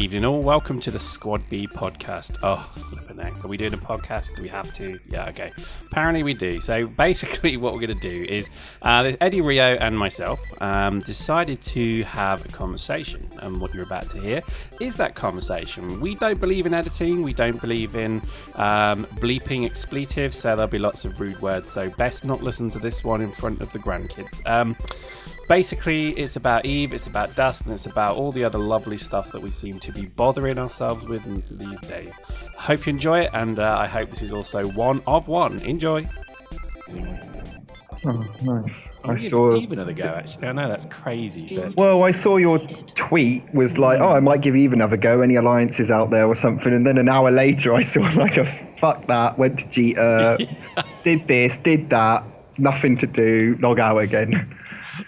evening all. Welcome to the SquadB podcast. Oh, flipping heck. Are we doing a podcast? Do we have to? Yeah, okay. Apparently we do. So basically what we're going to do is there's Eddie, Rio and myself decided to have a conversation. And what you're about to hear is that conversation. We don't believe in editing. We don't believe in bleeping expletives. So there'll be lots of rude words. So best not listen to this one in front of the grandkids. Basically, it's about Eve, it's about dust, and it's about all the other lovely stuff that we seem to be bothering ourselves with these days. I hope you enjoy it, and I hope this is also one of one. Enjoy. Oh, nice. I saw Eve another go, actually. I know that's crazy. But... Well, I saw your tweet was like, I might give Eve another go, any alliances out there or something. And then an hour later, I saw like a fuck that, went to Jita, did this, did that, nothing to do, log out again.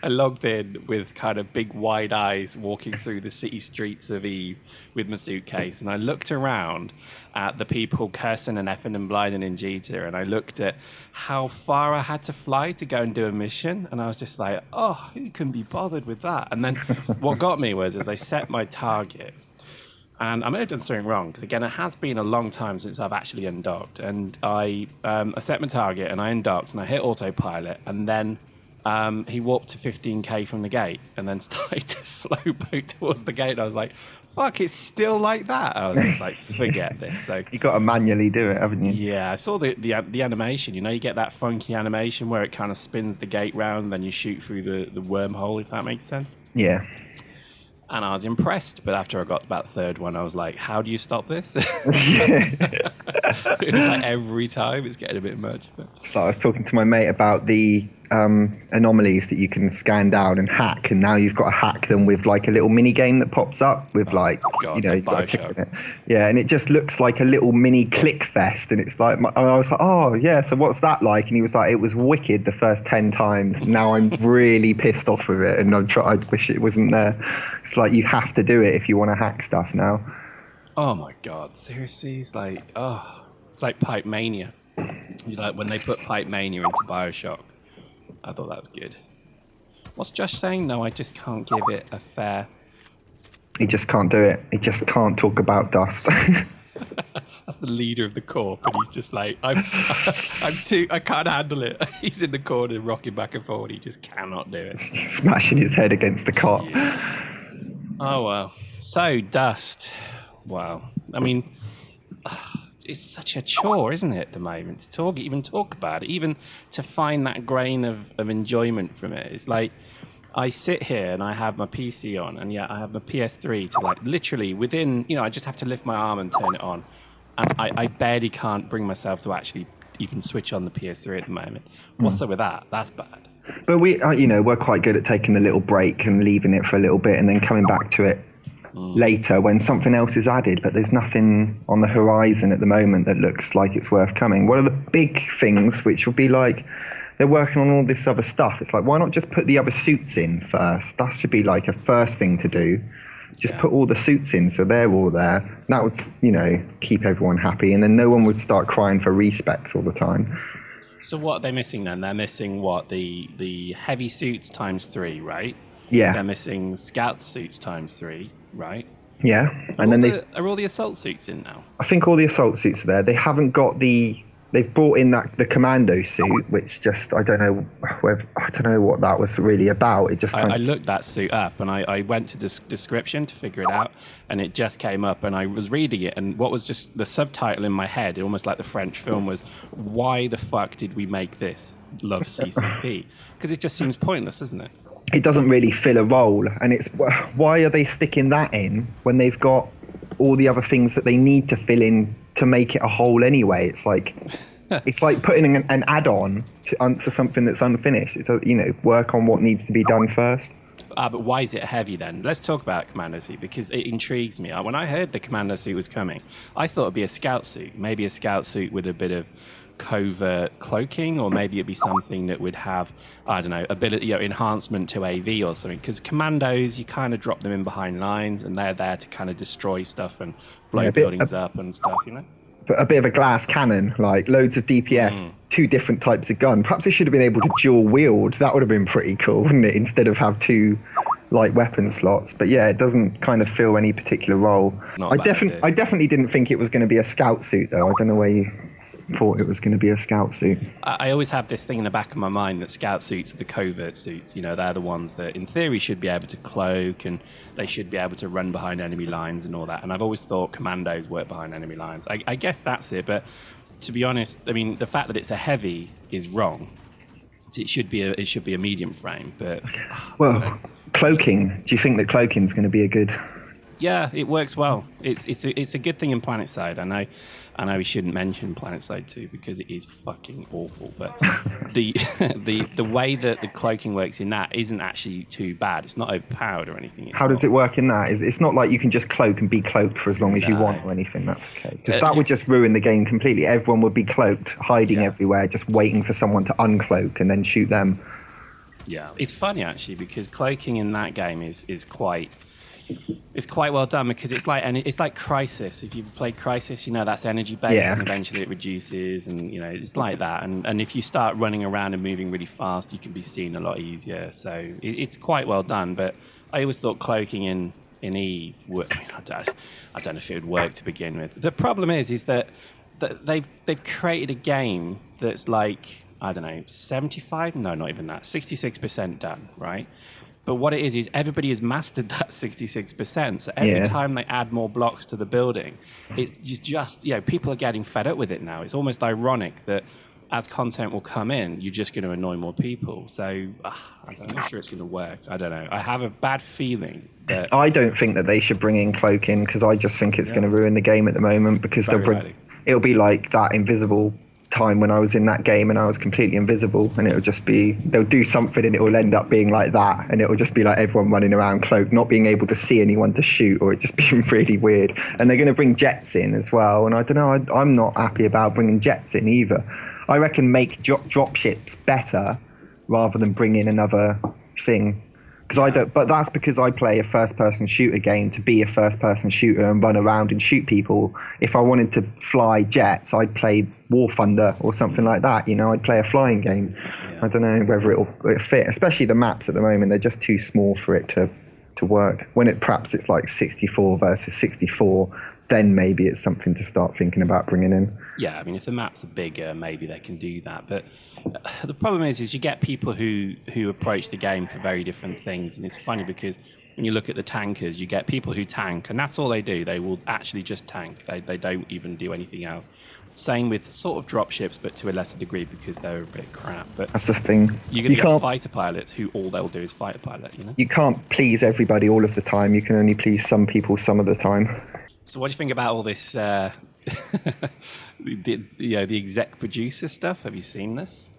I logged in with kind of big wide eyes walking through the city streets of Eve with my suitcase, and I looked around at the people cursing and effing and blinding in Jita, and I looked at how far I had to fly to go and do a mission, and I was just like, oh, who can be bothered with that? And then what got me was as I set my target, and I may have done something wrong, because again, it has been a long time since I've actually undocked, and I set my target, and I undocked, and I hit autopilot, and then he warped to 15k from the gate and then started to slow boat towards the gate. I was like, fuck, it's still like that. I was just like, forget this. So you got to manually do it, haven't you? Yeah, I saw the animation. You know, you get that funky animation where it kind of spins the gate round and then you shoot through the wormhole, if that makes sense. Yeah. And I was impressed, but after I got about the third one, I was like, how do you stop this? It was like every time, it's getting a bit much. But... It's like I was talking to my mate about the anomalies that you can scan down and hack, and now you've got to hack them with like a little mini game that pops up with like, God, you got to click on it. Yeah, and it just looks like a little mini click fest, and it's like, I was like, oh yeah, so what's that like? And he was like, it was wicked the first 10 times. Now I'm really pissed off with it, and I wish it wasn't there. It's like you have to do it if you want to hack stuff now. Oh my God, seriously? It's like Pipe Mania. You like when they put Pipe Mania into Bioshock. I thought that was good. What's Josh saying? No, I just can't give it a fair... He just can't do it. He just can't talk about dust. That's the leader of the corp, and he's just like, I can't handle it. He's in the corner rocking back and forward. He just cannot do it. Smashing his head against the cot. Yeah. Oh, well. So, dust. Wow. I mean... It's such a chore, isn't it, at the moment, to even talk about it, even to find that grain of enjoyment from it. It's like I sit here and I have my PC on, and I have my PS3 to like literally within, I just have to lift my arm and turn it on. And I barely can't bring myself to actually even switch on the PS3 at the moment. What's up with that? That's bad. But we're quite good at taking a little break and leaving it for a little bit and then coming back to it later when something else is added, but there's nothing on the horizon at the moment that looks like it's worth coming. One of the big things, which would be like, they're working on all this other stuff. It's like, why not just put the other suits in first? That should be like a first thing to do. Just put all the suits in so they're all there. That would, keep everyone happy, and then no one would start crying for respecs all the time. So what are they missing then? They're missing what? The heavy suits times 3, right? Yeah. They're missing scout suits times 3. Right. Yeah, and then are all the assault suits in now? I think all the assault suits are there. They haven't got they've brought in the commando suit, which just I don't know what that was really about. It just I looked that suit up, and I went to the description to figure it out, and it just came up, and I was reading it, and what was just the subtitle in my head, almost like the French film, was "Why the fuck did we make this? Love CCP?" Because it just seems pointless, doesn't it? It doesn't really fill a role, and it's why are they sticking that in when they've got all the other things that they need to fill in to make it a whole anyway? It's like putting an add-on to something that's unfinished. It work on what needs to be done first. But why is it heavy then? Let's talk about commando suit, because it intrigues me. When I heard the commando suit was coming, I thought it'd be a scout suit, maybe a scout suit with a bit of covert cloaking, or maybe it'd be something that would have, I don't know, ability, enhancement to AV or something, because commandos, you kind of drop them in behind lines and they're there to kind of destroy stuff and blow buildings up and stuff, A bit of a glass cannon, like loads of DPS, 2 different types of gun. Perhaps it should have been able to dual wield. That would have been pretty cool, wouldn't it? Instead of have 2 light weapon slots. But yeah, it doesn't kind of fill any particular role. Not I a bad idea. definitely didn't think it was going to be a scout suit, though. I don't know where you thought it was going to be a scout suit. I always have this thing in the back of my mind that scout suits are the covert suits. You know, they're the ones that, in theory, should be able to cloak and they should be able to run behind enemy lines and all that. And I've always thought commandos work behind enemy lines. I guess that's it. But to be honest, I mean, the fact that it's a heavy is wrong. It should be a medium frame. But well, cloaking. Do you think that cloaking is going to be a good? Yeah, it works well. It's a good thing in PlanetSide. I know we shouldn't mention PlanetSide 2 because it is fucking awful. But the way that the cloaking works in that isn't actually too bad. It's not overpowered or anything. How does it work in that? It's not like you can just cloak and be cloaked for as long as you want or anything. That's okay. Because that would just ruin the game completely. Everyone would be cloaked, hiding everywhere, just waiting for someone to uncloak and then shoot them. Yeah, it's funny actually because cloaking in that game is quite. It's quite well done because it's like Crisis. If you've played Crisis, you know that's energy based and eventually it reduces, and you know it's like that. And if you start running around and moving really fast, you can be seen a lot easier. So it's quite well done. But I always thought cloaking in Eve would. I don't know if it would work to begin with. The problem is that they've created a game that's like, I don't know, 75? No, not even that. 66% done, right? But what it is everybody has mastered that 66%. So every time they add more blocks to the building, it's just, you know, people are getting fed up with it now. It's almost ironic that as content will come in, you're just going to annoy more people. So I'm not sure it's going to work. I don't know. I have a bad feeling that... I don't think that they should bring in cloaking because I just think it's going to ruin the game at the moment because it'll be like that invisible time when I was in that game and I was completely invisible, and it'll just be, they'll do something and it will end up being like that, and it will just be like everyone running around cloaked, not being able to see anyone to shoot, or it just being really weird. And they're going to bring jets in as well, and I don't know, I'm not happy about bringing jets in either. I reckon make drop ships better rather than bring in another thing. But that's because I play a first-person shooter game to be a first-person shooter and run around and shoot people. If I wanted to fly jets, I'd play War Thunder or something like that. You know, I'd play a flying game. Yeah. I don't know whether it'll fit, especially the maps at the moment. They're just too small for it to work. When perhaps it's like 64 versus 64, then maybe it's something to start thinking about bringing in. Yeah, I mean, if the maps are bigger, maybe they can do that. But the problem is you get people who approach the game for very different things. And it's funny because when you look at the tankers, you get people who tank, and that's all they do. They will actually just tank. They don't even do anything else. Same with sort of dropships, but to a lesser degree because they're a bit crap. But that's the thing. You're going to get fighter pilots who all they'll do is fighter pilot, you know? You can't please everybody all of the time. You can only please some people some of the time. So what do you think about all this, the exec producer stuff? Have you seen this?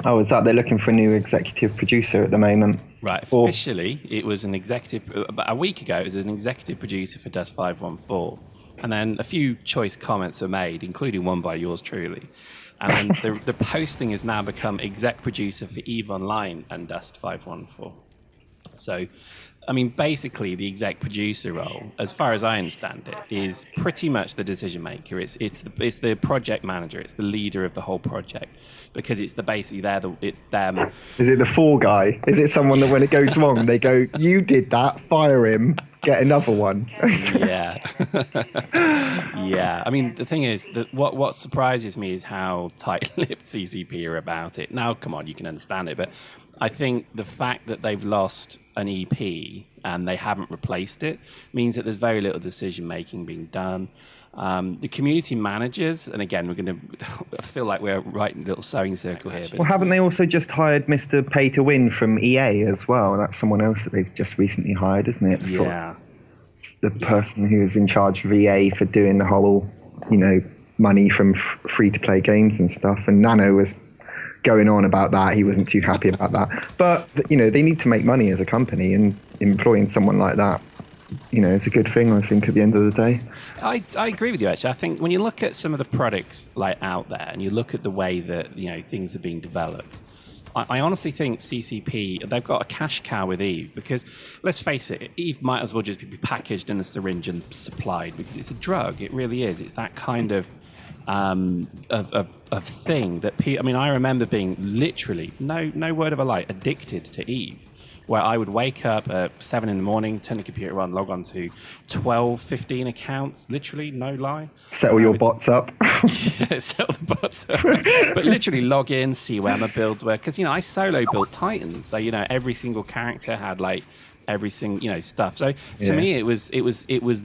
Oh, is that they're looking for a new executive producer at the moment? Right. Officially, it was an executive, about a week ago, it was an executive producer for Dust 514. And then a few choice comments were made, including one by yours truly. And then the posting has now become exec producer for EVE Online and Dust 514. So, I mean, basically, the exec producer role, as far as I understand it, is pretty much the decision maker. It's the project manager. It's the leader of the whole project because it's it's them. Is it the fall guy? Is it someone that when it goes wrong, they go, "You did that, fire him, get another one"? Yeah, yeah. I mean, the thing is that what surprises me is how tight-lipped CCP are about it. Now, come on, you can understand it, but I think the fact that they've lost an EP and they haven't replaced it means that there's very little decision making being done. The community managers, and again, I feel like we're right in a little sewing circle here. But haven't they also just hired Mr. Pay to Win from EA as well? That's someone else that they've just recently hired, isn't it? Yeah. The person who is in charge of EA for doing the whole, money from free-to-play games and stuff. And Nano was going on about that. He wasn't too happy about that. But, they need to make money as a company, and employing someone like that, it's a good thing, I think, at the end of the day. I agree with you, actually. I think when you look at some of the products out there and you look at the way that, things are being developed, I honestly think CCP, they've got a cash cow with EVE because, let's face it, EVE might as well just be packaged in a syringe and supplied because it's a drug. It really is. It's that kind of thing that I remember being literally, no word of a lie, addicted to EVE where I would wake up at 7 in the morning, turn the computer on, log on to 12, 15 accounts, literally, no lie. Settle your bots up. Yeah, settle the bots up. But literally log in, see where my builds were. Because, I solo built Titans. So, every single character had like every single, stuff. So to me, it was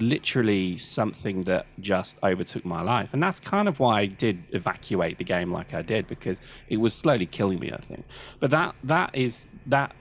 literally something that just overtook my life. And that's kind of why I did evacuate the game like I did, because it was slowly killing me, I think. But that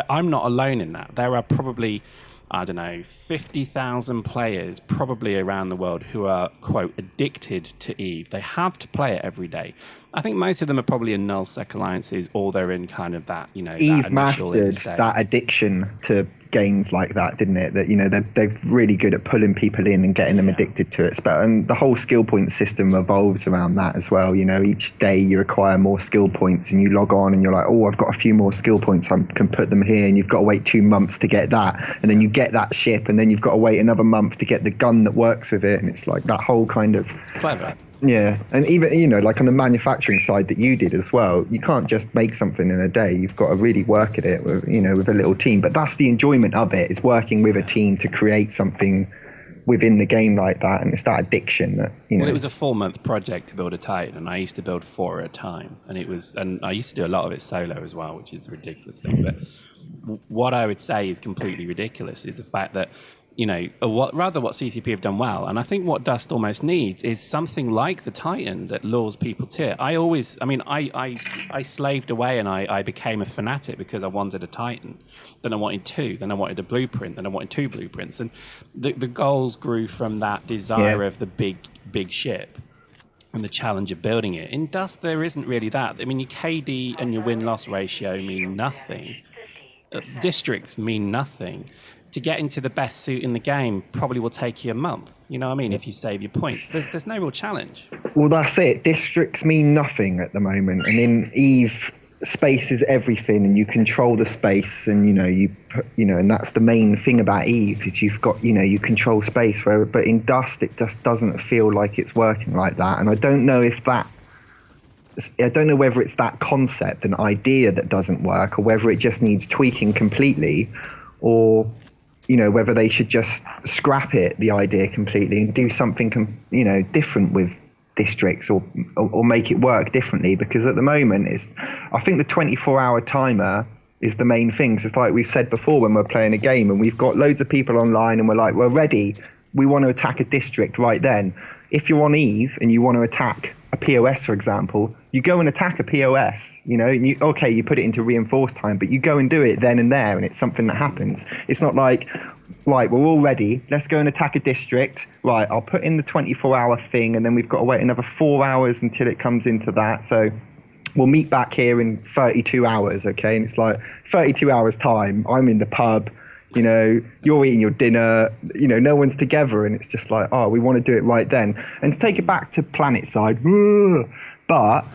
I'm not alone in that. There are probably, I don't know, 50,000 players probably around the world who are, quote, addicted to EVE. They have to play it every day. I think most of them are probably in null-sec alliances, or they're in kind of that, EVE mastered that addiction to games like that, didn't it? That, they're really good at pulling people in and getting them addicted to it. And the whole skill point system revolves around that as well. Each day you acquire more skill points and you log on and you're like, oh, I've got a few more skill points, I can put them here, and you've got to wait 2 months to get that. And then you get that ship, and then you've got to wait another month to get the gun that works with it. And it's like that whole kind of... It's clever. Yeah, and even, like on the manufacturing side that you did as well, you can't just make something in a day. You've got to really work at it with, with a little team. But that's the enjoyment of it, is working with a team to create something within the game like that. And it's that addiction that, Well, it was a 4-month project to build a Titan, and I used to build 4 at a time. And I used to do a lot of it solo as well, which is the ridiculous thing. But what I would say is completely ridiculous is the fact that, what CCP have done well, and I think what Dust almost needs is something like the Titan that lures people to it. I slaved away and I became a fanatic because I wanted a Titan. Then I wanted 2. Then I wanted a blueprint. Then I wanted 2 blueprints. And the goals grew from that desire of the big ship and the challenge of building it. In Dust, there isn't really that. Your KD and your win-loss ratio mean nothing. Districts mean nothing. To get into the best suit in the game probably will take you a month. You know what I mean? If you save your points, there's no real challenge. Well, that's it. Districts mean nothing at the moment, and in EVE, space is everything, and you control the space, and and that's the main thing about EVE, is you've got you control space. But in Dust, it just doesn't feel like it's working like that, and I don't know whether it's that concept and idea that doesn't work, or whether it just needs tweaking completely, or whether they should just scrap the idea completely and do something, different with districts, or make it work differently. Because at the moment, I think the 24-hour timer is the main thing. So it's like we've said before, when we're playing a game and we've got loads of people online and we're like, we're ready, we want to attack a district right then. If you're on EVE and you want to attack a POS, for example, you go and attack a POS, and you put it into reinforced time, but you go and do it then and there, and it's something that happens. It's not like, right, we're all ready, let's go and attack a district, right, I'll put in the 24-hour thing, and then we've got to wait another 4 hours until it comes into that, so we'll meet back here in 32 hours, okay? And it's like, 32 hours time, I'm in the pub, you're eating your dinner, no one's together, and it's just like, oh, we want to do it right then. And to take it back to planet side, but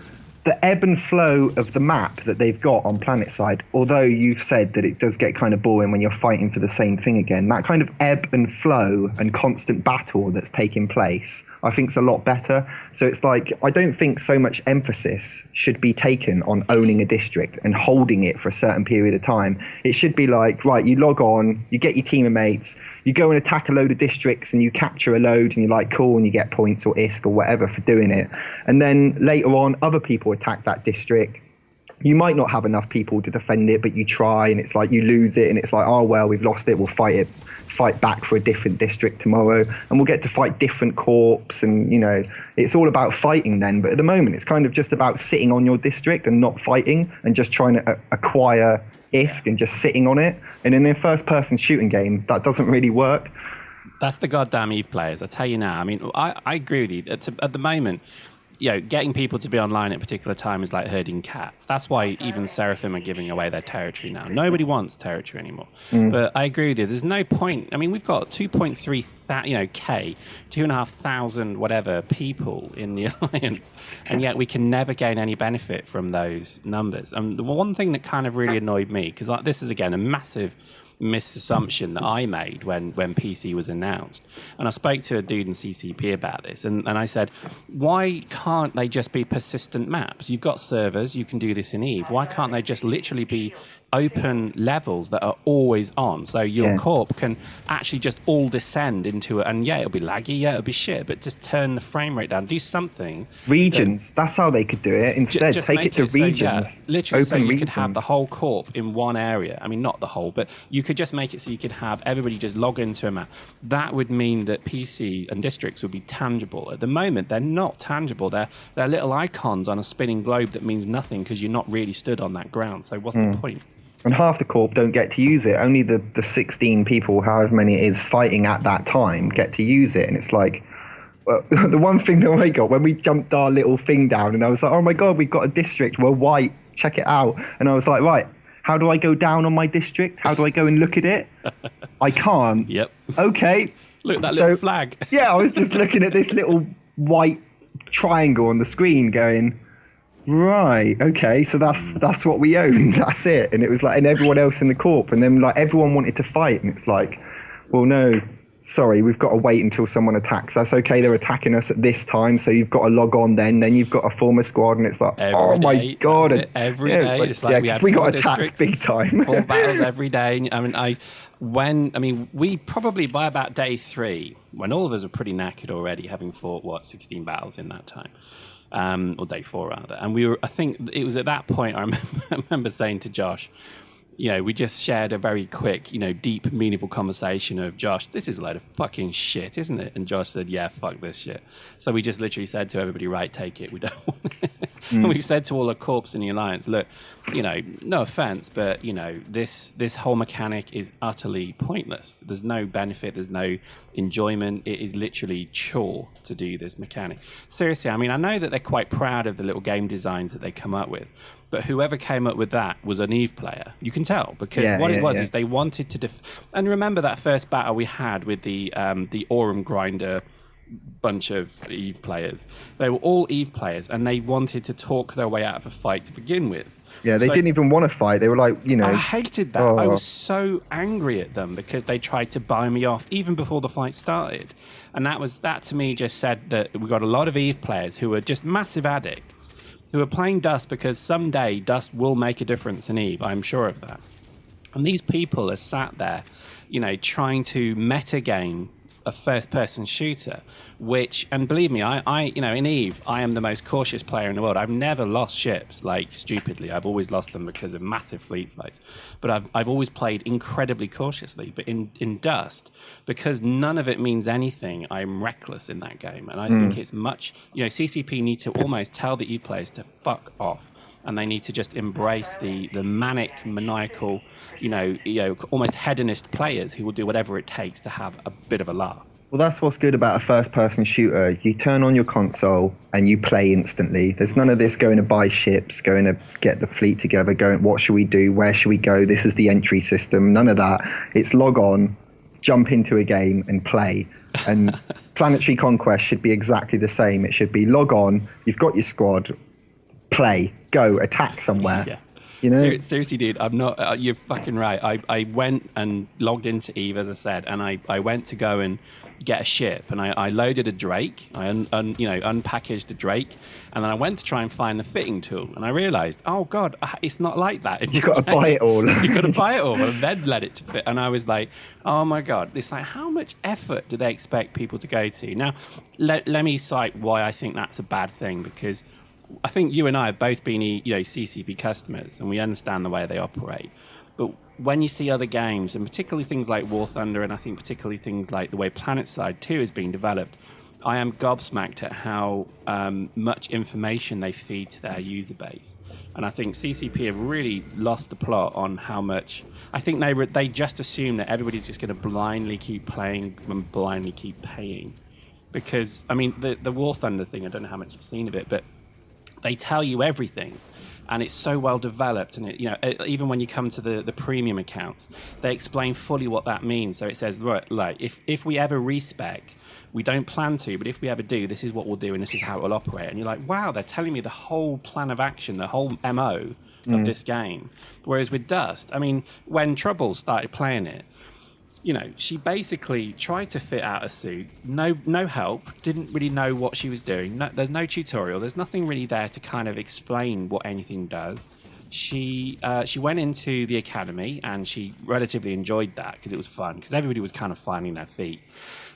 the ebb and flow of the map that they've got on planet side, although you've said that it does get kind of boring when you're fighting for the same thing again, that kind of ebb and flow and constant battle that's taking place, I think is a lot better. So it's like, I don't think so much emphasis should be taken on owning a district and holding it for a certain period of time. It should be like, right, you log on, you get your team of mates, you go and attack a load of districts and you capture a load and you're like, cool, and you get points or ISK or whatever for doing it. And then later on, other people attack that district. You might not have enough people to defend it, but you try, and it's like you lose it, and it's like, oh, well, we've lost it, we'll fight back for a different district tomorrow, and we'll get to fight different corps, and, it's all about fighting then. But at the moment, it's kind of just about sitting on your district and not fighting, and just trying to acquire ISK and just sitting on it. And in a first-person shooting game, that doesn't really work. That's the goddamn EVE players, I tell you now. I agree with you. At the moment, getting people to be online at a particular time is like herding cats. That's why even Seraphim are giving away their territory now. Nobody wants territory anymore. But I agree with you. There's no point. We've got 2.3 K, 2,500 whatever people in the alliance, and yet we can never gain any benefit from those numbers. And the one thing that kind of really annoyed me, because this is again a massive misassumption that I made when PC was announced. And I spoke to a dude in CCP about this, and I said, why can't they just be persistent maps? You've got servers, you can do this in EVE. Why can't they just literally be open levels that are always on. So your corp can actually just all descend into it. And yeah, it'll be laggy. Yeah, it'll be shit. But just turn the frame rate down. Do something. Regions. That's how they could do it. Instead, just take it to regions. So, literally, open so you regions. could have the whole corp in one area. I mean, not the whole, but you could just make it so you could have everybody just log into a map. That would mean that PC and districts would be tangible. At the moment, they're not tangible. They're little icons on a spinning globe that means nothing because you're not really stood on that ground. So what's the point? And half the corp don't get to use it. Only the 16 people, however many it is, fighting at that time get to use it. And it's like, well, the one thing that I got when we jumped our little thing down, and I was like, oh my God, we've got a district. We're white. Check it out. And I was like, right, how do I go down on my district? How do I go and look at it? I can't. Yep. Okay. Look, that little flag. Yeah, I was just looking at this little white triangle on the screen going, right, okay, so that's what we own. That's it. And it was like, and everyone else in the corp, and then like everyone wanted to fight, and it's like, well, no, sorry, we've got to wait until someone attacks us. Okay, they're attacking us at this time, so you've got to log on then you've got to form a squad, and it's like, oh my God. Every day. It's like we got attacked big time. 4 battles every day. I mean, we probably by about day 3, when all of us were pretty knackered already, having fought 16 battles in that time. Or day 4 rather, and I think it was at that point I remember saying to Josh, we just shared a very quick, deep, meaningful conversation of, Josh, this is a load of fucking shit, isn't it? And Josh said, yeah, fuck this shit. So we just literally said to everybody, right, take it, we don't want it. And we said to all the corps in the alliance, look, no offense, but this whole mechanic is utterly pointless. There's no benefit, there's no enjoyment. It is literally chore to do this mechanic. Seriously, I mean, I know that they're quite proud of the little game designs that they come up with, but whoever came up with that was an Eve player. You can tell, because it was is they wanted to and remember that first battle we had with the Aurum grinder bunch of Eve players. They were all Eve players, and they wanted to talk their way out of a fight to begin with. Yeah, they didn't even want to fight. They were like, I hated that. I was so angry at them because they tried to buy me off even before the fight started. And that to me just said that we got a lot of Eve players who were just massive addicts, who are playing Dust because someday Dust will make a difference in Eve. I'm sure of that. And these people are sat there, trying to metagame a first-person shooter, which, and believe me, I in Eve, I am the most cautious player in the world. I've never lost ships, like, stupidly. I've always lost them because of massive fleet fights. But I've always played incredibly cautiously. But in Dust, because none of it means anything, I'm reckless in that game. And I think it's much, CCP need to almost tell the Eve players to fuck off. And they need to just embrace the manic, maniacal, almost hedonist players who will do whatever it takes to have a bit of a laugh. Well, that's what's good about a first-person shooter. You turn on your console and you play instantly. There's none of this going to buy ships, going to get the fleet together, going, what should we do? Where should we go? This is the entry system. None of that. It's log on, jump into a game and play. And Planetary Conquest should be exactly the same. It should be log on, you've got your squad, play, go, attack somewhere. Yeah. Seriously, dude, I'm not. You're fucking right. I went and logged into Eve, as I said, and I went to go and get a ship, and I loaded a Drake. I unpackaged a Drake, and then I went to try and find the fitting tool, and I realized, oh God, it's not like that. You've got to buy it all. You've got to buy it all, and then let it to fit. And I was like, oh my God, it's like, how much effort do they expect people to go to? Now, let me cite why I think that's a bad thing, because I think you and I have both been, CCP customers, and we understand the way they operate. But when you see other games, and particularly things like War Thunder, and I think particularly things like the way PlanetSide 2 is being developed, I am gobsmacked at how much information they feed to their user base. And I think CCP have really lost the plot on how much. I think they just assume that everybody's just going to blindly keep playing and blindly keep paying. Because, I mean, the War Thunder thing, I don't know how much you've seen of it, but they tell you everything, and it's so well developed. And even when you come to the premium accounts, they explain fully what that means. So it says, right, like if we ever respec, we don't plan to, but if we ever do, this is what we'll do, and this is how it will operate. And you're like, wow, they're telling me the whole plan of action, the whole MO of this game. Whereas with Dust, I mean, when Trouble started playing it, she basically tried to fit out a suit, no help, didn't really know what she was doing. There's no tutorial. There's nothing really there to kind of explain what anything does. she went into the academy, and she relatively enjoyed that because it was fun, because everybody was kind of finding their feet.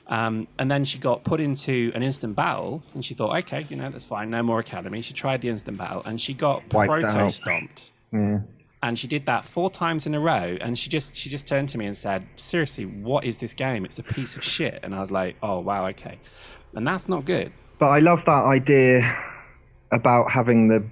And then she got put into an instant battle, and she thought, okay, that's fine, no more academy. She tried the instant battle, and she got proto-stomped. Yeah. And she did that 4 times in a row, and she just turned to me and said, seriously, what is this game? It's a piece of shit. And I was like, oh, wow, okay. And that's not good. But I love that idea about having the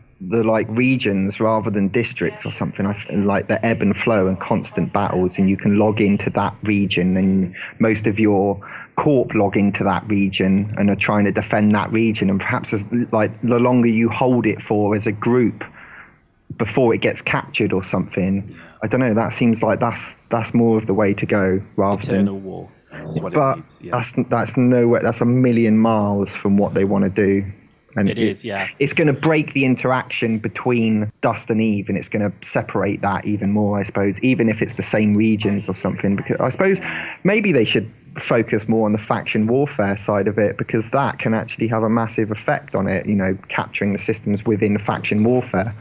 like regions rather than districts or something. Like the ebb and flow and constant battles, and you can log into that region, and most of your corp log into that region and are trying to defend that region. And perhaps like the longer you hold it for as a group before it gets captured or something, I don't know, that seems like that's more of the way to go rather Eternal than war. That's what but it needs. Yeah. that's nowhere, that's a million miles from what they want to do. And it's going to break the interaction between Dust and Eve, and it's going to separate that even more, I suppose, even if it's the same regions or something. Because I suppose maybe they should focus more on the faction warfare side of it, because that can actually have a massive effect on it, capturing the systems within faction warfare.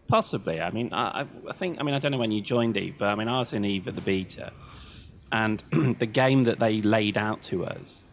Possibly. I mean, I think, I don't know when you joined Eve, but I was in Eve at the beta, and the game that they laid out to us,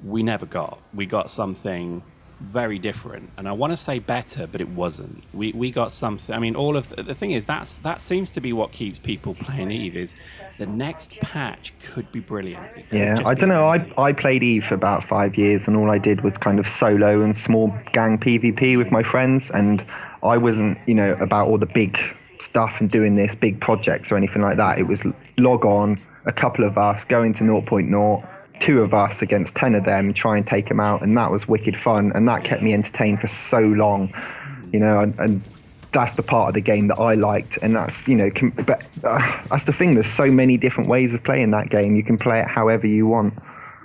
we never got. We got something very different, and I want to say better, but it wasn't. We got something. All of the thing is, that seems to be what keeps people playing Eve, is the next patch could be brilliant. Yeah, I don't know. I played Eve for about 5 years, and all I did was kind of solo and small gang PvP with my friends, and I wasn't, about all the big stuff and doing this big projects or anything like that. It was log on, a couple of us going to 0.0, 2 of us against 10 of them, try and take them out, and that was wicked fun, and that kept me entertained for so long, and that's the part of the game that I liked, and that's but that's the thing, there's so many different ways of playing that game. You can play it however you want.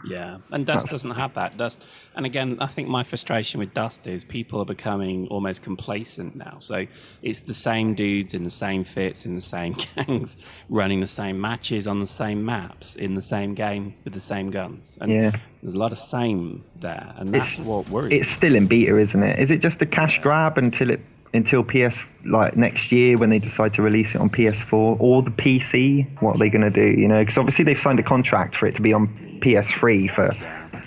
Yeah, and Dust doesn't have that. Dust, and again, I think my frustration with Dust is people are becoming almost complacent now. So it's the same dudes in the same fits, in the same gangs, running the same matches on the same maps, in the same game with the same guns. And there's a lot of same there, and that's what worries. It's still in beta, isn't it? Is it just a cash grab until PS, like next year when they decide to release it on PS4 or the PC? What are they going to do? Because obviously they've signed a contract for it to be on PS3 for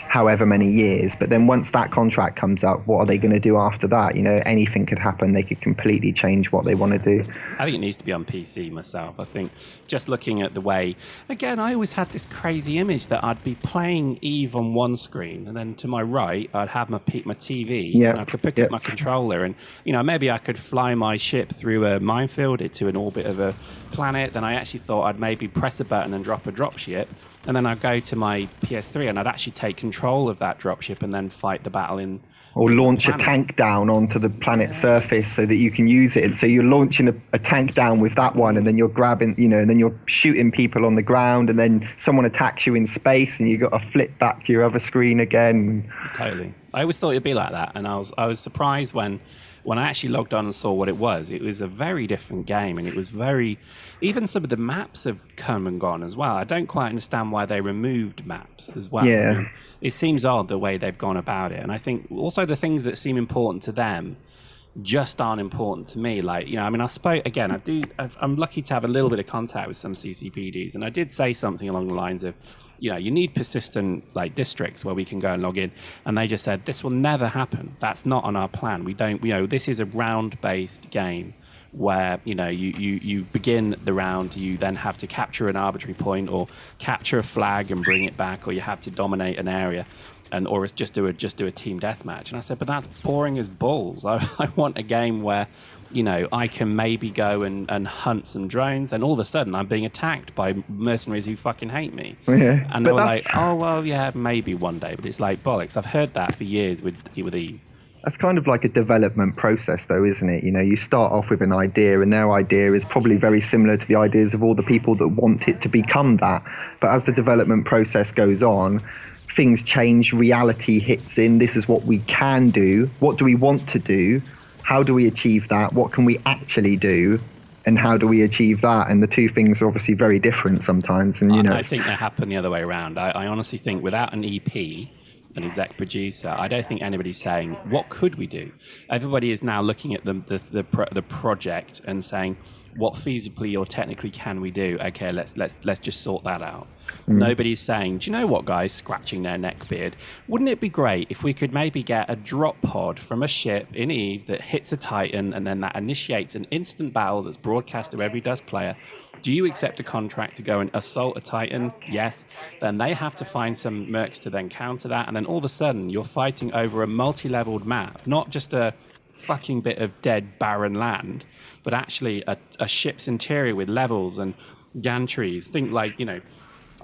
however many years, but then once that contract comes up, what are they going to do after that? Anything could happen. They could completely change what they want to do. I think it needs to be on PC myself. I think just looking at the way, again, I always had this crazy image that I'd be playing Eve on one screen, and then to my right I'd have my TV, and I could pick up my controller, and maybe I could fly my ship through a minefield to an orbit of a planet. Then I actually thought I'd maybe press a button and drop a dropship, and then I'd go to my PS3 and I'd actually take control of that dropship and then fight the battle in. Or launch a tank down onto the planet's surface so that you can use it. And so you're launching a tank down with that one, and then you're grabbing, and then you're shooting people on the ground, and then someone attacks you in space, and you got to flip back to your other screen again. Totally. I always thought it'd be like that, and I was surprised when I actually logged on and saw what it was. It was a very different game, and it was even some of the maps have come and gone as well. I don't quite understand why they removed maps as well. Yeah. It seems odd the way they've gone about it. And I think also the things that seem important to them just aren't important to me. Like, I spoke, again, I'm lucky to have a little bit of contact with some CCPDs, and I did say something along the lines of, you need persistent districts where we can go and log in. And they just said, this will never happen. That's not on our plan. We don't, this is a round-based game where, you begin the round, you then have to capture an arbitrary point or capture a flag and bring it back, or you have to dominate an area. Or just do a team deathmatch. And I said, but that's boring as balls. I want a game where, I can maybe go and hunt some drones. Then all of a sudden I'm being attacked by mercenaries who fucking hate me. Yeah, and they were like, oh, well, yeah, maybe one day. But it's like bollocks. I've heard that for years with Eve. That's kind of like a development process, though, isn't it? You start off with an idea, and their idea is probably very similar to the ideas of all the people that want it to become that. But as the development process goes on, things change, reality hits in. This is what we can do. What do we want to do? How do we achieve that? What can we actually do? And how do we achieve that? And the two things are obviously very different sometimes. And I think they happen the other way around. I honestly think without an EP, an exec producer, I don't think anybody's saying, what could we do? Everybody is now looking at the project and saying, what feasibly or technically can we do? Okay, let's just sort that out. Nobody's saying, do you know what, guys, scratching their neck beard, wouldn't it be great if we could maybe get a drop pod from a ship in Eve that hits a Titan, and then that initiates an instant battle that's broadcast to every Dust player? Do you accept a contract to go and assault a Titan? Yes. Then they have to find some mercs to then counter that, and then all of a sudden you're fighting over a multi-leveled map, not just a fucking bit of dead barren land, but actually a ship's interior with levels and gantries. Think like,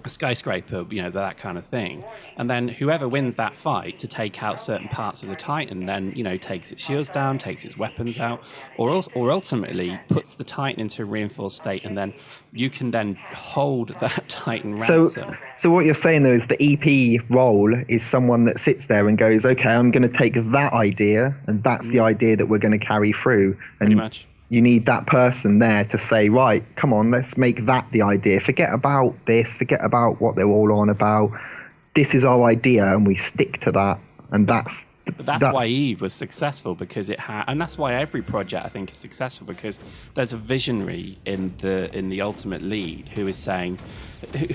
a skyscraper, that kind of thing. And then whoever wins that fight to take out certain parts of the Titan then, takes its shields down, takes its weapons out, or ultimately puts the Titan into a reinforced state, and then you can then hold that Titan ransom. So what you're saying, though, is the EP role is someone that sits there and goes, okay, I'm going to take that idea, and that's the idea that we're going to carry through. And pretty much. You need that person there to say, right, come on, let's make that the idea. Forget about this, forget about what they're all on about. This is our idea, and we stick to that. And that's why Eve was successful, because it had, and that's why every project I think is successful, because there's a visionary in the ultimate lead who is saying,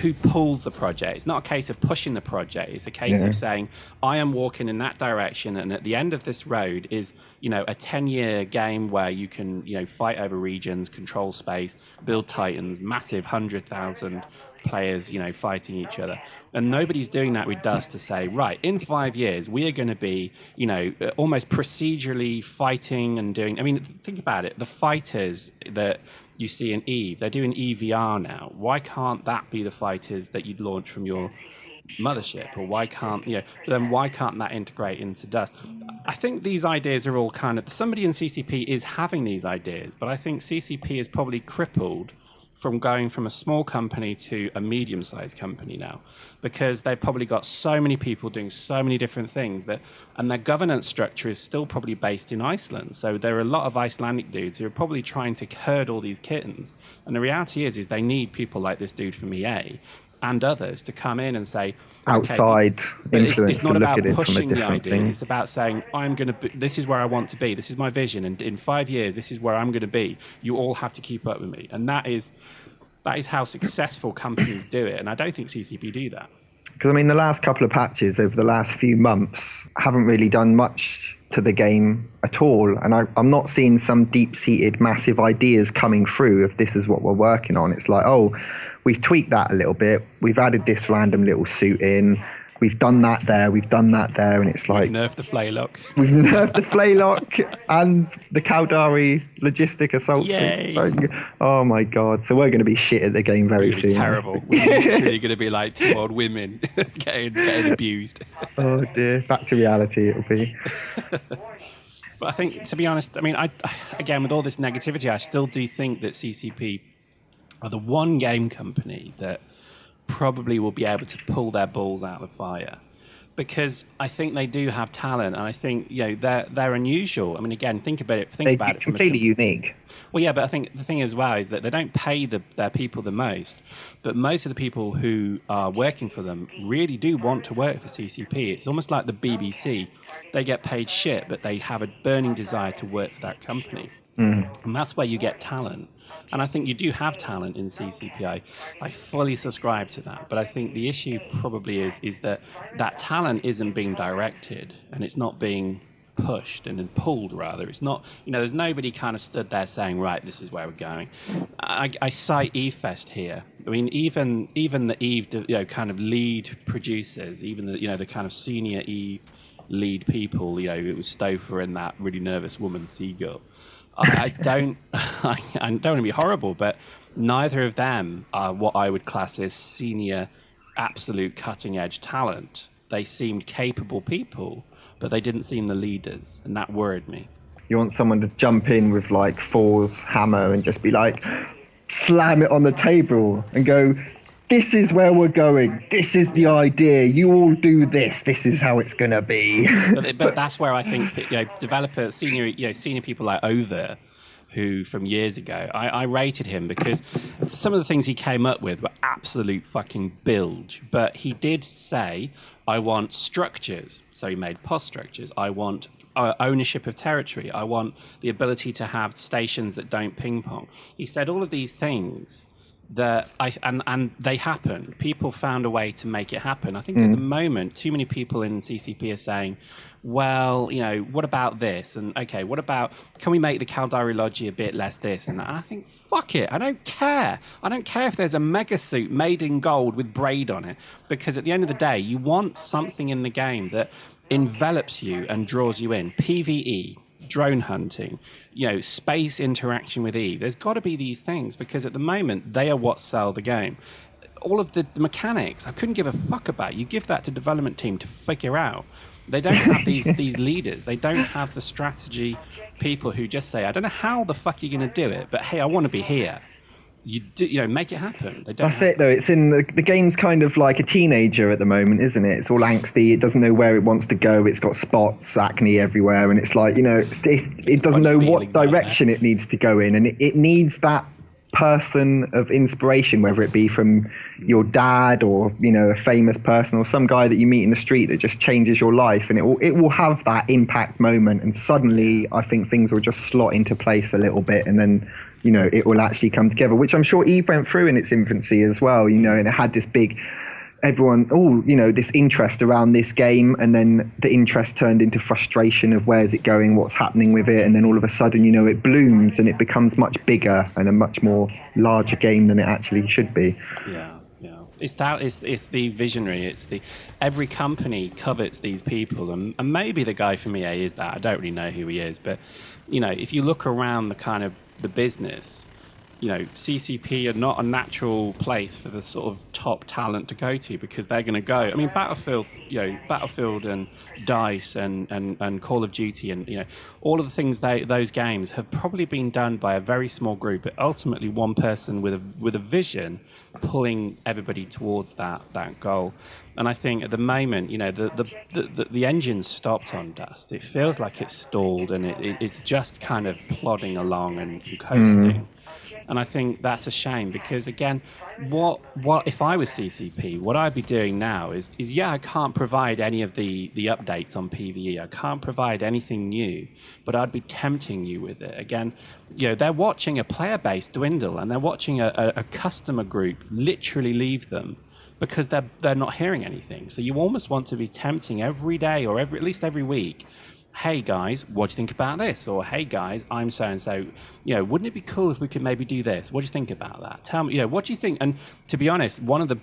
who pulls the project. It's not a case of pushing the project. It's a case of saying, I am walking in that direction, and at the end of this road is, a 10-year game where you can, fight over regions, control space, build Titans, massive 100,000 players, fighting each other. And nobody's doing that with Dust to say, right, in 5 years, we are going to be, almost procedurally fighting and doing. I mean, think about it. The fighters that you see in Eve, they're doing EVR now. Why can't that be the fighters that you'd launch from your mothership? Or why can't, then why can't that integrate into Dust? I think these ideas are all kind of, somebody in CCP is having these ideas, but I think CCP is probably crippled from going from a small company to a medium-sized company now, because they've probably got so many people doing so many different things and their governance structure is still probably based in Iceland. So there are a lot of Icelandic dudes who are probably trying to herd all these kittens. And the reality is they need people like this dude from EA and others to come in and say, outside influence. It's not to about look at it pushing from a the different ideas. thing. It's about saying, this is where I want to be. This is my vision. And in 5 years, this is where I'm going to be. You all have to keep up with me. And that is how successful companies do it. And I don't think CCP do that. Because, the last couple of patches over the last few months haven't really done much to the game at all. And I'm not seeing some deep-seated massive ideas coming through if this is what we're working on. It's like, oh, we've tweaked that a little bit. We've added this random little suit in. We've done that there. We've done that there. And it's like... We've nerfed the Flaylock. We've nerfed the Flaylock and the Caldari logistic assault. Yay. Oh, my God. So we're going to be shit at the game very soon. Terrible. We're literally going to be like two old women getting abused. Oh, dear. Back to reality it'll be. But I think, to be honest, again, with all this negativity, I still do think that CCP are the one game company that probably will be able to pull their balls out of the fire, because I think they do have talent, and I think they're unusual. Again, think about it. They're completely unique. Well, yeah, but I think the thing as well is that they don't pay their people the most, but most of the people who are working for them really do want to work for CCP. It's almost like the BBC. They get paid shit, but they have a burning desire to work for that company, and that's where you get talent. And I think you do have talent in CCP. I fully subscribe to that. But I think the issue probably is that talent isn't being directed, and it's not being pushed and then pulled, rather. It's not, there's nobody kind of stood there saying, right, this is where we're going. I cite EVEfest here. Even the EVE, kind of lead producers, even the kind of senior EVE lead people, it was Stouffer and that really nervous woman, Seagull. I don't want to be horrible, but neither of them are what I would class as senior, absolute cutting-edge talent. They seemed capable people, but they didn't seem the leaders, and that worried me. You want someone to jump in with like Thor's hammer and just be like, slam it on the table and go, this is where we're going. This is the idea. You all do this. This is how it's going to be. But that's where I think developers, senior people like Over, who from years ago, I rated him because some of the things he came up with were absolute fucking bilge. But he did say, I want structures. So he made POS structures. I want ownership of territory. I want the ability to have stations that don't ping pong. He said all of these things that and they happen. People found a way to make it happen. I think at the moment, too many people in CCP are saying, well, what about this? And okay, what about, can we make the Caldari Logi a bit less this and that? And I think, fuck it, I don't care. I don't care if there's a mega suit made in gold with braid on it, because at the end of the day, you want something in the game that envelops you and draws you in. PvE, drone hunting, space interaction with Eve. There's got to be these things, because at the moment, they are what sell the game. All of the mechanics, I couldn't give a fuck about. You give that to development team to figure out. They don't have these leaders. They don't have the strategy people who just say, I don't know how the fuck you're going to do it, but hey, I want to be here. You do, make it happen. That's it, though. It's in the game's kind of like a teenager at the moment, isn't it? It's all angsty. It doesn't know where it wants to go. It's got spots, acne everywhere, and it's like, it doesn't know what direction it needs to go in, and it needs that person of inspiration, whether it be from your dad or a famous person or some guy that you meet in the street that just changes your life, and it will have that impact moment, and suddenly I think things will just slot into place a little bit, and then it will actually come together, which I'm sure Eve went through in its infancy as well, and it had this big, everyone, this interest around this game, and then the interest turned into frustration of where's it going, what's happening with it, and then all of a sudden, it blooms and it becomes much bigger and a much more larger game than it actually should be. Yeah. It's the visionary. Every company covets these people, and maybe the guy from EA is that. I don't really know who he is, but if you look around the kind of the business, CCP are not a natural place for the sort of top talent to go to, because they're going to go. I mean, Battlefield and DICE and Call of Duty and all of the things those games have probably been done by a very small group, but ultimately one person with a vision pulling everybody towards that goal. And I think at the moment, the engine's stopped on Dust. It feels like it's stalled, and it's just kind of plodding along and coasting. And I think that's a shame, because again, what if I was CCP, what I'd be doing now is I can't provide any of the updates on PvE. I can't provide anything new, but I'd be tempting you with it. Again, they're watching a player base dwindle, and they're watching a customer group literally leave them, because they're not hearing anything. So you almost want to be tempting every day, or at least every week. Hey guys, what do you think about this? Or hey guys, I'm so and so. Wouldn't it be cool if we could maybe do this? What do you think about that? Tell me, what do you think? And to be honest, one of the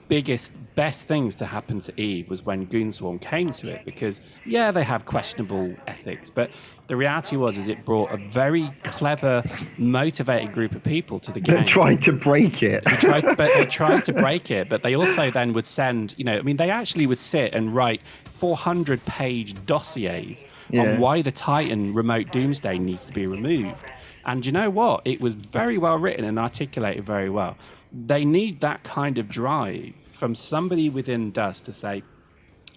best things to happen to Eve was when Goonswarm came to it, because they have questionable ethics, but the reality is it brought a very clever, motivated group of people to the game. They tried to break it. They tried to break it, but they also then would send, they actually would sit and write 400-page dossiers on why the Titan remote doomsday needs to be removed. And you know what? It was very well written and articulated very well. They need that kind of drive from somebody within Dust to say,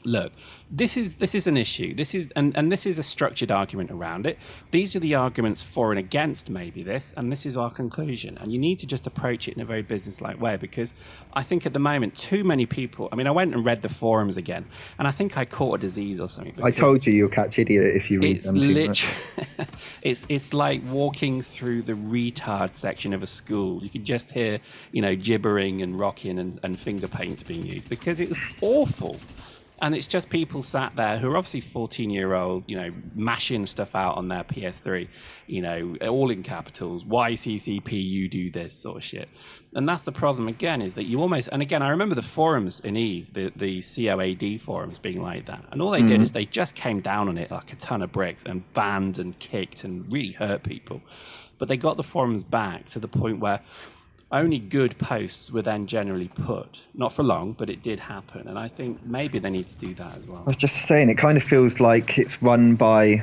look, this is an issue. This is and this is a structured argument around it. These are the arguments for and against maybe this, and this is our conclusion. And you need to just approach it in a very business-like way, because I think at the moment too many people. I mean, I went and read the forums again, and I think I caught a disease or something. I told you'll catch idiot if you read them too much. It's like walking through the retard section of a school. You could just hear gibbering and rocking and finger paints being used, because it was awful. And it's just people sat there who are obviously 14-year-old, mashing stuff out on their PS3, all in capitals. Why CCP, you do this sort of shit. And that's the problem again, is that you almost, and again, I remember the forums in Eve, the COAD forums being like that. And all they did is they just came down on it like a ton of bricks and banned and kicked and really hurt people. But they got the forums back to the point where only good posts were then generally put. Not for long, but it did happen. And I think maybe they need to do that as well. I was just saying, it kind of feels like it's run by,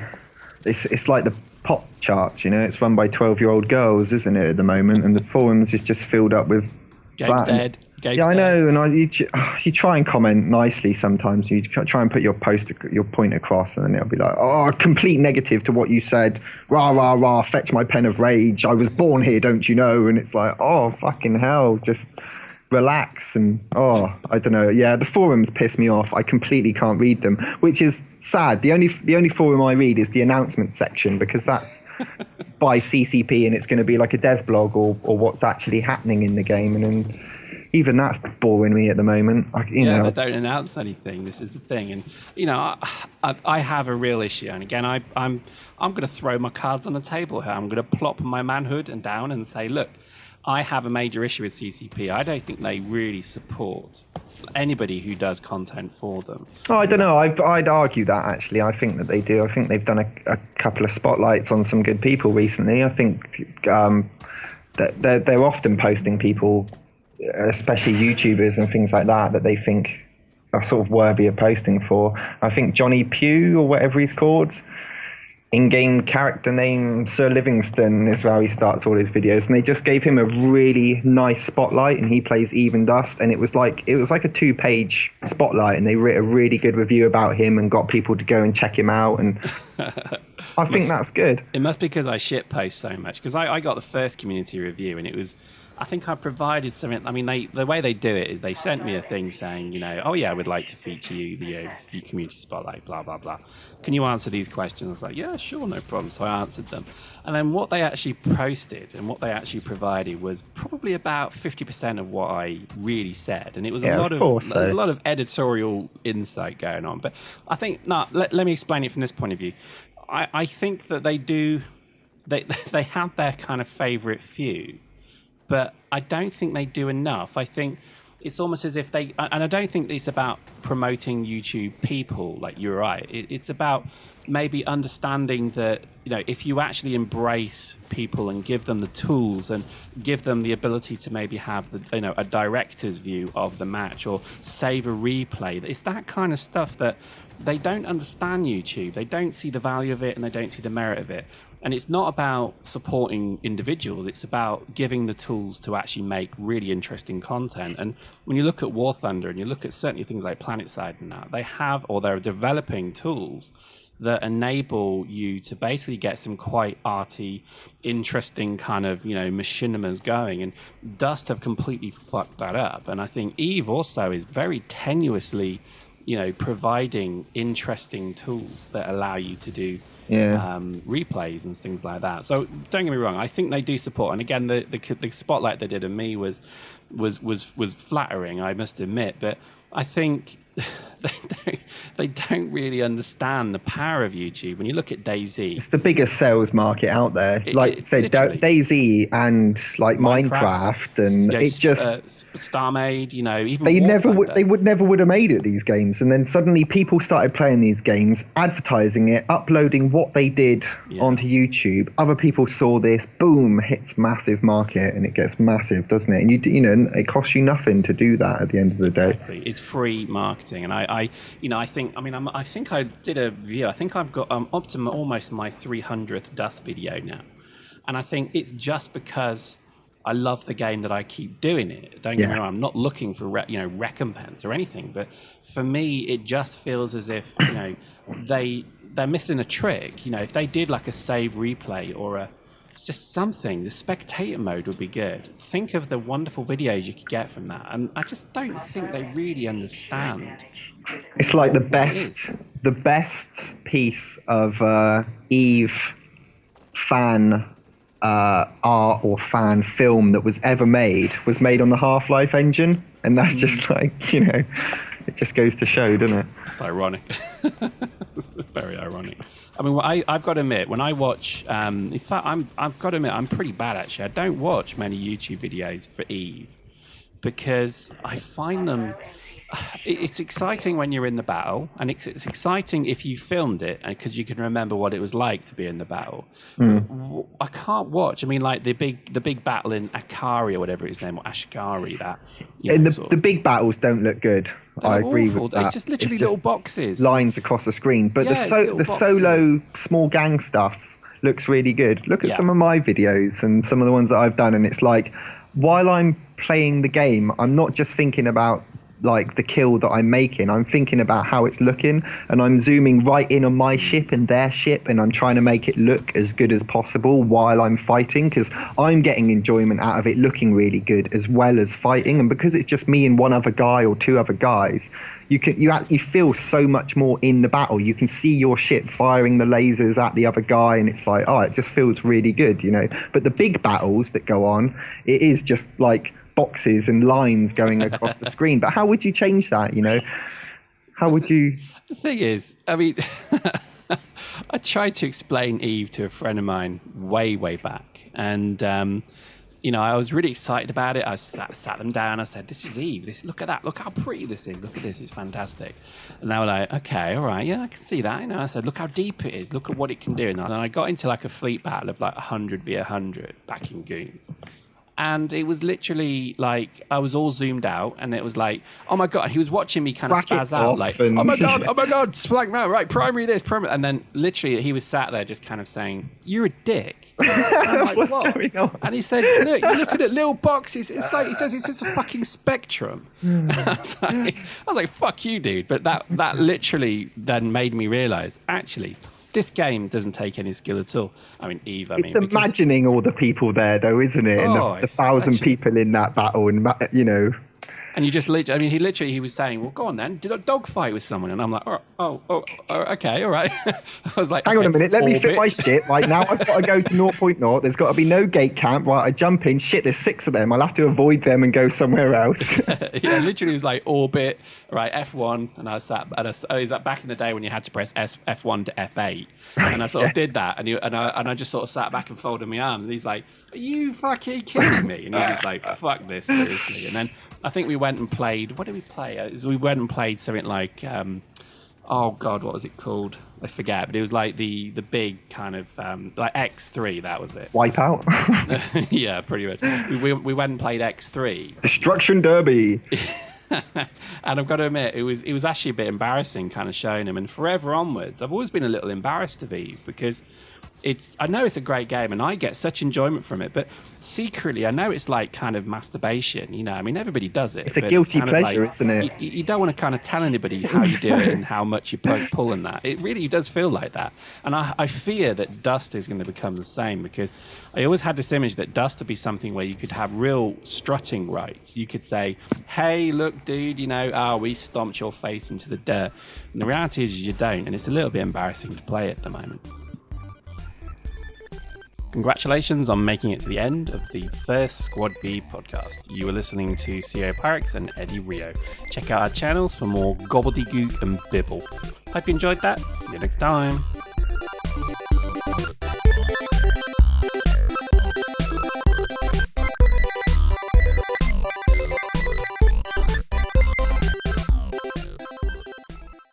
it's like the pop charts, it's run by 12-year-old girls, isn't it, at the moment? And the forums is just filled up with Game's dead. I know, and you try and comment nicely sometimes. You try and put your point across, and then it'll be like, oh, complete negative to what you said. Rah, rah, rah, fetch my pen of rage. I was born here, don't you know? And it's like, oh, fucking hell. Just relax. And I don't know. Yeah, the forums piss me off. I completely can't read them, which is sad. The only forum I read is the announcement section, because that's by CCP and it's going to be like a dev blog or what's actually happening in the game. And then even that's boring me at the moment. They don't announce anything. This is the thing. And I have a real issue. And again, I'm going to throw my cards on the table here. I'm going to plop my manhood and down and say, look, I have a major issue with CCP. I don't think they really support anybody who does content for them. Oh, I don't know. I'd argue that, actually. I think that they do. I think they've done a couple of spotlights on some good people recently. I think that they're often posting people, especially YouTubers and things like that they think are sort of worthy of posting for. I think Johnny Pugh, or whatever he's called, in-game character name Sir Livingston is how he starts all his videos, and they just gave him a really nice spotlight, and he plays Even Dust, and it was like a 2-page spotlight, and they wrote a really good review about him and got people to go and check him out, and I think that's good. It must be because I shitpost so much, because I got the first community review, and it was, I think I provided something. I mean, the way they do it is they sent me a thing saying, oh yeah, we'd like to feature you, the community spotlight, blah, blah, blah. Can you answer these questions? I was like, yeah, sure, no problem. So I answered them. And then what they actually posted and what they actually provided was probably about 50% of what I really said. And it was there's a lot of editorial insight going on. But I think, let me explain it from this point of view. I think that they have their kind of favorite few, but I don't think they do enough. I think it's almost as if and I don't think it's about promoting YouTube people, like you're right. It's about maybe understanding that, if you actually embrace people and give them the tools and give them the ability to maybe have a director's view of the match or save a replay, it's that kind of stuff that they don't understand YouTube. They don't see the value of it and they don't see the merit of it. And it's not about supporting individuals. It's about giving the tools to actually make really interesting content. And when you look at War Thunder and you look at certainly things like PlanetSide and that, they're developing tools that enable you to basically get some quite arty, interesting kind of, machinimas going. And Dust have completely fucked that up. And I think Eve also is very tenuously, providing interesting tools that allow you to do replays and things like that. So don't get me wrong, I think they do support. And again, the spotlight they did of me was flattering, I must admit. But I think they don't really understand the power of YouTube. When you look at DayZ, it's the biggest sales market out there. DayZ and like Minecraft and it's just StarMade. Even they would never have made it, these games. And then suddenly people started playing these games, advertising it, uploading what they did onto YouTube. Other people saw this, boom, hits massive market, and it gets massive, doesn't it? And it costs you nothing to do that at the end of the day. It's free marketing, and I think I did a video. I think I've got up to almost my 300th Dust video now, and I think it's just because I love the game that I keep doing it. Don't get me wrong, I'm not looking for recompense or anything, but for me, it just feels as if they're missing a trick. If they did like a save replay or just something, the spectator mode would be good. Think of the wonderful videos you could get from that, and I just don't think they really understand. It's like the best piece of Eve fan art or fan film that was ever made was made on the Half-Life engine, and that's just like, it just goes to show, doesn't it? It's ironic. It's very ironic. I mean, I've got to admit, when I watch, in fact, I've got to admit, I'm pretty bad actually. I don't watch many YouTube videos for Eve because I find them. It's exciting when you're in the battle, and it's exciting if you filmed it, because you can remember what it was like to be in the battle. But I can't watch. I mean, like the big battle in Akari or whatever his name, or Ashkari. The big battles don't look good. I agree with that. It's just literally little boxes, lines across the screen. But the solo small gang stuff looks really good. Look at some of my videos and some of the ones that I've done, and it's like, while I'm playing the game, I'm not just thinking about like the kill that I'm making, I'm thinking about how it's looking, and I'm zooming right in on my ship and their ship, and I'm trying to make it look as good as possible while I'm fighting, because I'm getting enjoyment out of it looking really good as well as fighting. And because it's just me and one other guy or two other guys, you actually feel so much more in the battle. You can see your ship firing the lasers at the other guy, and it's like, oh, it just feels really good, you know. But the big battles that go on, it is just like boxes and lines going across the screen. But how would you change that, you know? How would you... The thing is, I mean, I tried to explain Eve to a friend of mine way back, and you know, I was really excited about it. I sat them down. I said, "This is Eve. Look at that. Look how pretty this is. Look at this. It's fantastic." And they were like, "Okay, all right, yeah, I can see that." You know, I said, "Look how deep it is. Look at what it can do." And then I got into like a fleet battle of like 100 v 100 back in Goons. And it was literally like I was all zoomed out, and it was like, oh my god! He was watching me kind of spaz out, like, oh my god, splank man, right, primary this, primary, and then literally he was sat there just kind of saying, "You're a dick." Like, what's going on? And he said, "Look, you're looking at little boxes. It's like," he says, "it's just a fucking spectrum." I was like, "Fuck you, dude!" But that literally then made me realize, actually, this game doesn't take any skill at all. I mean, Eve, it's imagining all the people there, though, isn't it? And the 1,000 people in that battle, and, you know... And you just literally, I mean, he was saying, well, go on then, did a dog fight with someone? And I'm like, oh okay, all right. I was like, hang on a minute, let me fit my ship. Right now, I've got to go to 0.0. There's got to be no gate camp. Right, I jump in. Shit, there's 6 of them. I'll have to avoid them and go somewhere else. Yeah, literally, it was like orbit, right, F1. And I was sat, is that back in the day when you had to press F1 to F8? And I sort of did that. And I just sort of sat back and folded my arms. And he's like, are you fucking kidding me? And he was just like, fuck this, seriously. And then I think we went and played, what did we play? We went and played something like, oh God, what was it called? I forget, but it was like the big kind of, like X3, that was it. Wipeout? Yeah, pretty much. We went and played X3. Destruction Derby. And I've got to admit, it was actually a bit embarrassing kind of showing him. And forever onwards, I've always been a little embarrassed of Eve, because I know it's a great game and I get such enjoyment from it, but secretly I know it's like kind of masturbation, you know. I mean, everybody does it. It's a guilty pleasure, isn't it? You don't want to kind of tell anybody how you do it and how much you pull in that. It really does feel like that. And I fear that Dust is going to become the same, because I always had this image that Dust would be something where you could have real strutting rights. You could say, hey, look, dude, you know, we stomped your face into the dirt. And the reality is you don't, and it's a little bit embarrassing to play at the moment. Congratulations on making it to the end of the first SquadB podcast. You were listening to CEO Pyrex and Eddie Rio. Check out our channels for more gobbledygook and bibble. Hope you enjoyed that. See you next time.